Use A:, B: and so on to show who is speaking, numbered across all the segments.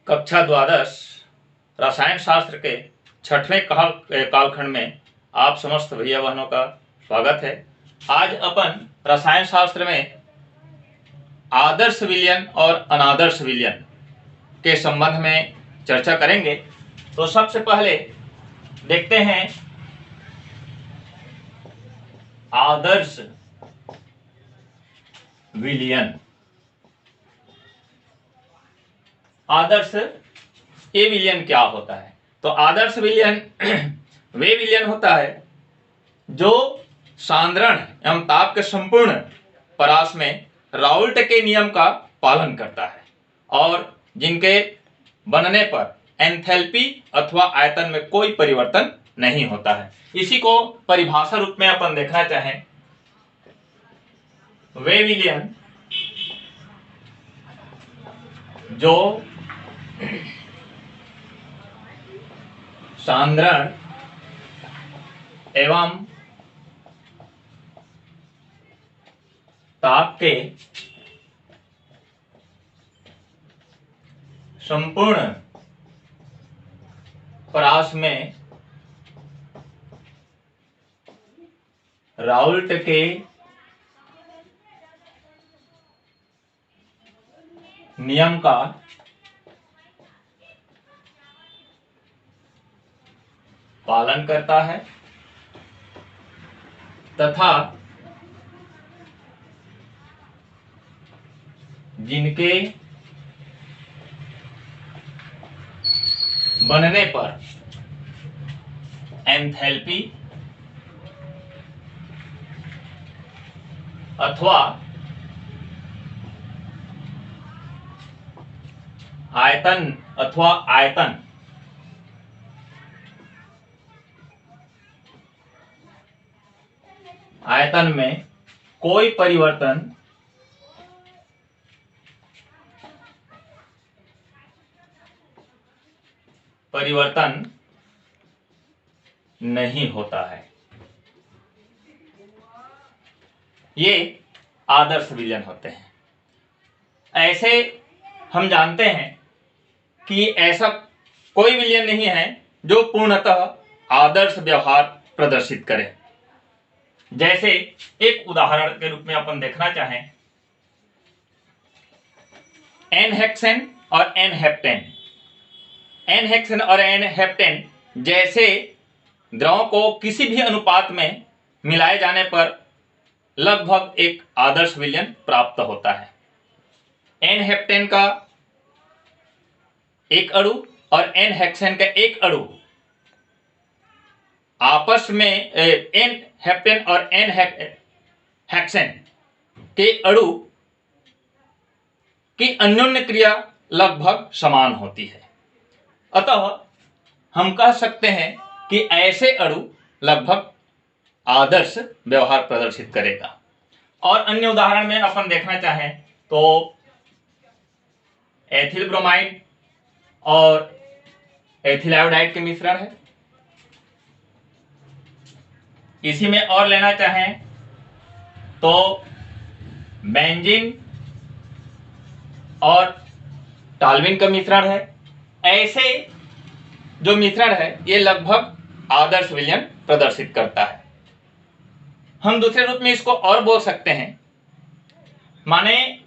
A: कक्षा द्वादश रसायन शास्त्र के छठवें कालखंड में आप समस्त भैया बहनों का स्वागत है। आज अपन रसायन शास्त्र में आदर्श विलयन और अनादर्श विलयन के संबंध में चर्चा करेंगे। तो सबसे पहले देखते हैं आदर्श विलयन। आदर्श ए विलयन क्या होता है? तो आदर्श विलयन वे विलयन होता है जो सांद्रण एवं ताप के संपूर्ण परास में राउल्ट के नियम का पालन करता है और जिनके बनने पर एंथैल्पी अथवा आयतन में कोई परिवर्तन नहीं होता है। इसी को परिभाषा रूप में अपन देखना चाहें, वे विलयन जो सांद्रण एवं ताप के संपूर्ण परास में राउल्ट के नियम का पालन करता है तथा जिनके बनने पर एंथैल्पी अथवा आयतन में कोई परिवर्तन नहीं होता है, ये आदर्श विलयन होते हैं। ऐसे हम जानते हैं कि ऐसा कोई विलयन नहीं है जो पूर्णतः आदर्श व्यवहार प्रदर्शित करे। जैसे एक उदाहरण के रूप में अपन देखना चाहें, एन हेक्सेन और एन हेप्टेन। एन हेक्सेन और एन हेप्टेन जैसे द्रवों को किसी भी अनुपात में मिलाए जाने पर लगभग एक आदर्श विलयन प्राप्त होता है। एन हेप्टेन का एक अणु और एन हेक्सेन का एक अणु आपस में एन हेप्टेन और एन हेक्सेन के अणु की अन्योन्य क्रिया लगभग समान होती है। अतः हम कह सकते हैं कि ऐसे अणु लगभग आदर्श व्यवहार प्रदर्शित करेगा। और अन्य उदाहरण में अपन देखना चाहें तो एथिल ब्रोमाइड और एथिल आयोडाइड के मिश्रण है। इसी में और लेना चाहें तो बेंजीन और टाल्विन का मिश्रण है। ऐसे जो मिश्रण है ये लगभग आदर्श विलयन प्रदर्शित करता है। हम दूसरे रूप में इसको और बोल सकते हैं, माने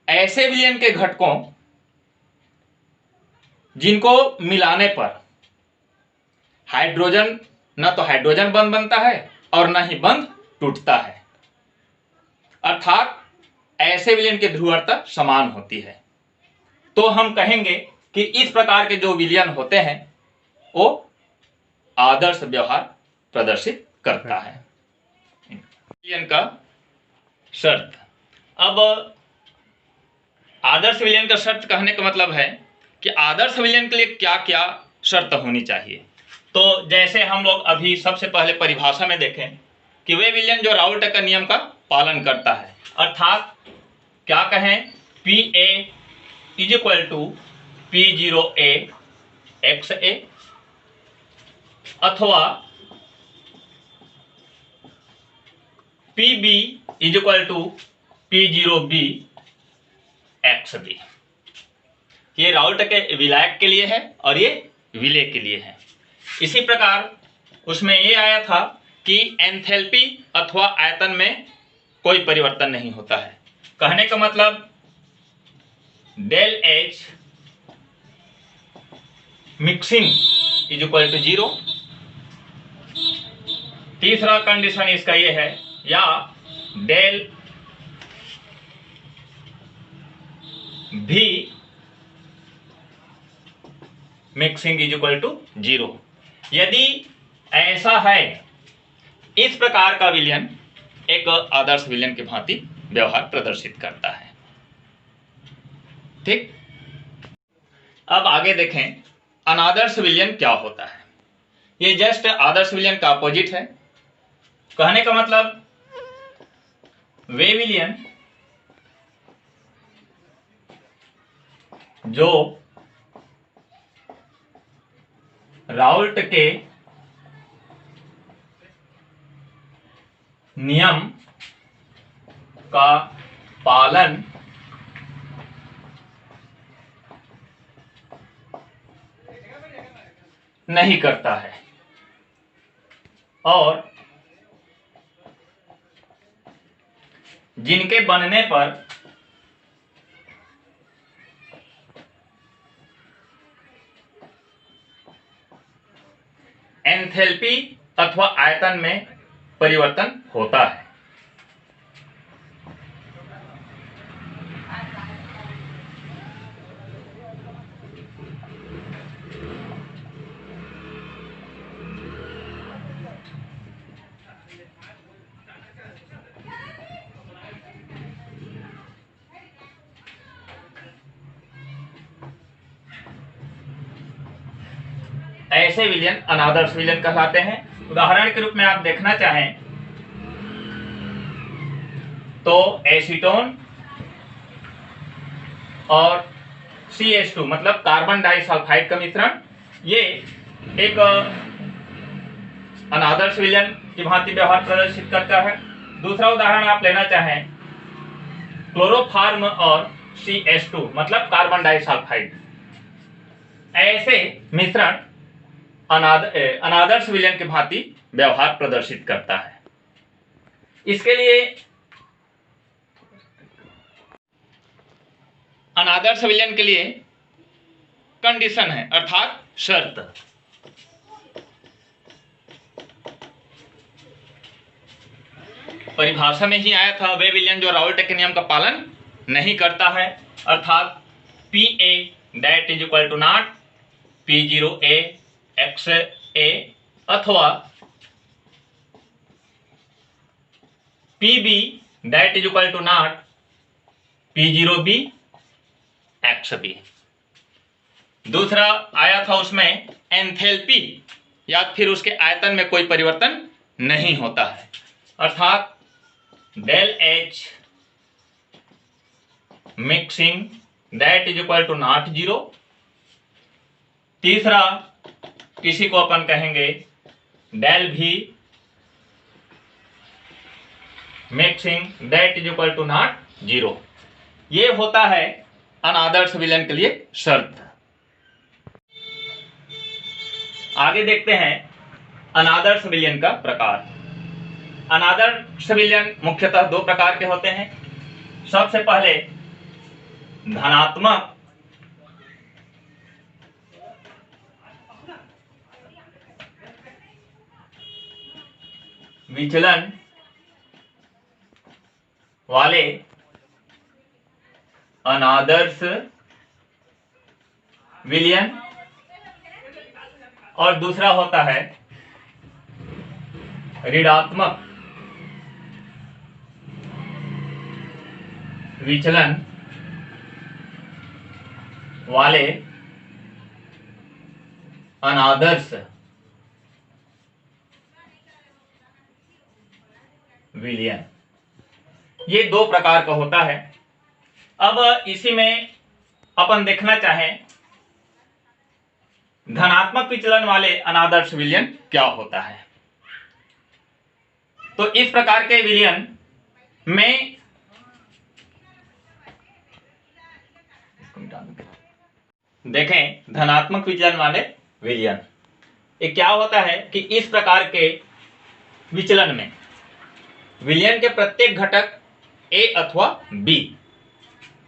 A: ऐसे विलयन के घटकों जिनको मिलाने पर हाइड्रोजन न तो हाइड्रोजन बंध बनता है और न ही बंध टूटता है, अर्थात ऐसे विलयन की ध्रुवता समान होती है। तो हम कहेंगे कि इस प्रकार के जो विलयन होते हैं वो आदर्श व्यवहार प्रदर्शित करता है। विलयन का शर्त। अब आदर्श विलयन का शर्त कहने का मतलब है कि आदर्श विलयन के लिए क्या क्या शर्त होनी चाहिए। तो जैसे हम लोग अभी सबसे पहले परिभाषा में देखें कि वे विलयन जो राउल्ट का नियम का पालन करता है, अर्थात क्या कहें, P A is equal to P0A XA अथवा PB is equal to P0B XB। ये राउल्ट के विलायक के लिए है और ये विलेय के लिए है। इसी प्रकार उसमें ये आया था कि एंथैल्पी अथवा आयतन में कोई परिवर्तन नहीं होता है। कहने का मतलब del H mixing is equal to 0। तीसरा कंडीशन इसका ये है, या डेल भी मिक्सिंग इज इक्वल टू 0। यदि ऐसा है, इस प्रकार का विलयन एक आदर्श विलयन की भांति व्यवहार प्रदर्शित करता है। ठीक, अब आगे देखें अनादर्श विलयन क्या होता है। ये जस्ट आदर्श विलयन का अपोजिट है। कहने का मतलब वे विलयन जो राउल्ट के नियम का पालन नहीं करता है और जिनके बनने पर एंथैल्पी अथवा आयतन में परिवर्तन होता है। ऐसे विलयन अनादर्श विलयन कहलाते हैं। उदाहरण के रूप में आप देखना चाहें तो एसीटोन और CH2 मतलब कार्बन डाइसल्फाइड का मिश्रण, ये एक अनादर्श विलयन की भांति व्यवहार प्रदर्शित करता है। दूसरा उदाहरण आप लेना चाहें क्लोरोफॉर्म और CH2 मतलब कार्बन डाइसल्फाइड, ऐसे मिश्रण अनादर्श विलयन की भांति व्यवहार प्रदर्शित करता है। इसके लिए अनादर्श विलयन के लिए कंडीशन है, अर्थात शर्त। परिभाषा में ही आया था, वे विलयन जो राउल्ट के नियम का पालन नहीं करता है, अर्थात PA that is equal to not P0A XA अथवा PB that is equal to not P0B XB। दूसरा आया था उसमें एंथैल्पी या फिर उसके आयतन में कोई परिवर्तन नहीं होता है, अर्थात del H mixing that is equal to not 0। तीसरा किसी को अपन कहेंगे डेल भी mixing that is equal to not 0। ये होता है अनादर्श विलयन के लिए शर्त। आगे देखते हैं अनादर्श विलयन का प्रकार। अनादर्श विलयन मुख्यतः दो प्रकार के होते हैं। सबसे पहले धनात्मक विचलन वाले अनादर्श विलयन और दूसरा होता है ऋणात्मक विचलन वाले अनादर्श विलयन। ये दो प्रकार का होता है। अब इसी में अपन देखना चाहें धनात्मक विचलन वाले अनादर्श विलयन क्या होता है। तो इस प्रकार के विलयन में देखें धनात्मक विचलन वाले विलयन, ये क्या होता है कि इस प्रकार के विचलन में विलयन के प्रत्येक घटक A अथवा B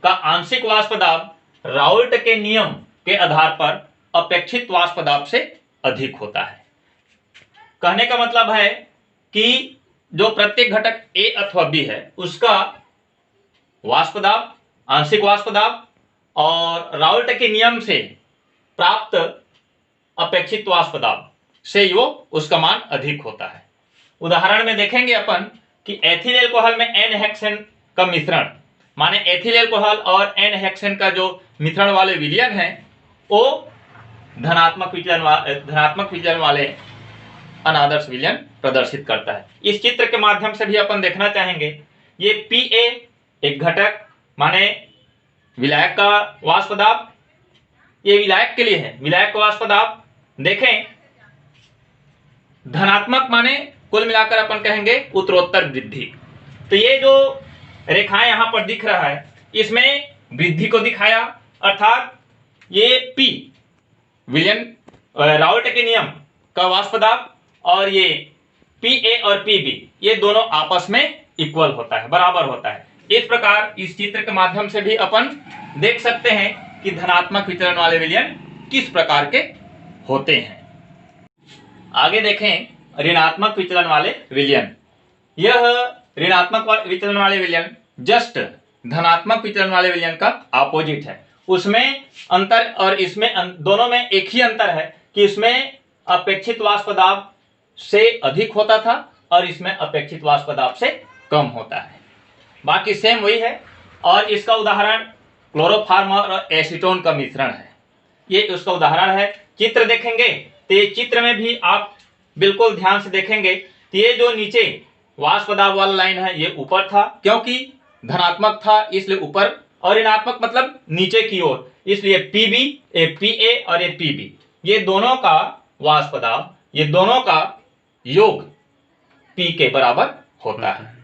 A: का आंशिक वाष्प दाब राउल्ट के नियम के आधार पर अपेक्षित वाष्प दाब से अधिक होता है। कहने का मतलब है कि जो प्रत्येक घटक A अथवा B है उसका वाष्प दाब, आंशिक वाष्प दाब और राउल्ट के नियम से प्राप्त अपेक्षित वाष्प दाब से वो उसका मान अधिक होता है। उदाहरण में देखेंगे अपन कि एथिल एल्कोहल में एन हेक्सेन का मिश्रण, माने एथिल एल्कोहल और एन हेक्सेन का जो मिश्रण वाले विलयन है वो धनात्मक विचलन वाले अनादर्श विलयन प्रदर्शित करता है। इस चित्र के माध्यम से भी अपन देखना चाहेंगे, ये Pa एक घटक माने विलायक का वाष्प दाब, ये विलायक के लिए है, विलायक का वाष्प दाब देखें धनात्मक माने कुल मिलाकर अपन कहेंगे उत्तरोत्तर वृद्धि। तो ये जो रेखाएं यहां पर दिख रहा है इसमें वृद्धि को दिखाया, अर्थात ये P विलयन राउल्ट के नियम का वाष्प दाब और ये Pa और Pb ये दोनों आपस में इक्वल होता है, बराबर होता है। इस प्रकार इस चित्र के माध्यम से भी अपन देख सकते हैं कि धनात्मक विचलन वाले विलयन किस प्रकार के होते हैं। आगे देखें ऋणात्मक विचलन वाले विलयन। यह ऋणात्मक विचलन वाले विलयन जस्ट धनात्मक विचलन वाले विलयन का अपोजिट है। उसमें अंतर और इसमें दोनों में एक ही अंतर है कि इसमें अपेक्षित वाष्प दाब से अधिक होता था और इसमें अपेक्षित वाष्प दाब से कम होता है। बाकी सेम वही है और इसका उदाहरण क्लोरोफॉर्म और एसीटोन का मिश्रण है, ये उसका उदाहरण है। चित्र देखेंगे तो ये चित्र में भी आप बिल्कुल ध्यान से देखेंगे तो ये जो नीचे वाष्प दाब वाला लाइन है ये ऊपर था क्योंकि धनात्मक था इसलिए ऊपर, और ऋणात्मक मतलब नीचे की ओर, इसलिए Pb, Pa और ये Pb ये दोनों का वाष्प दाब, ये दोनों का योग P के बराबर होता है।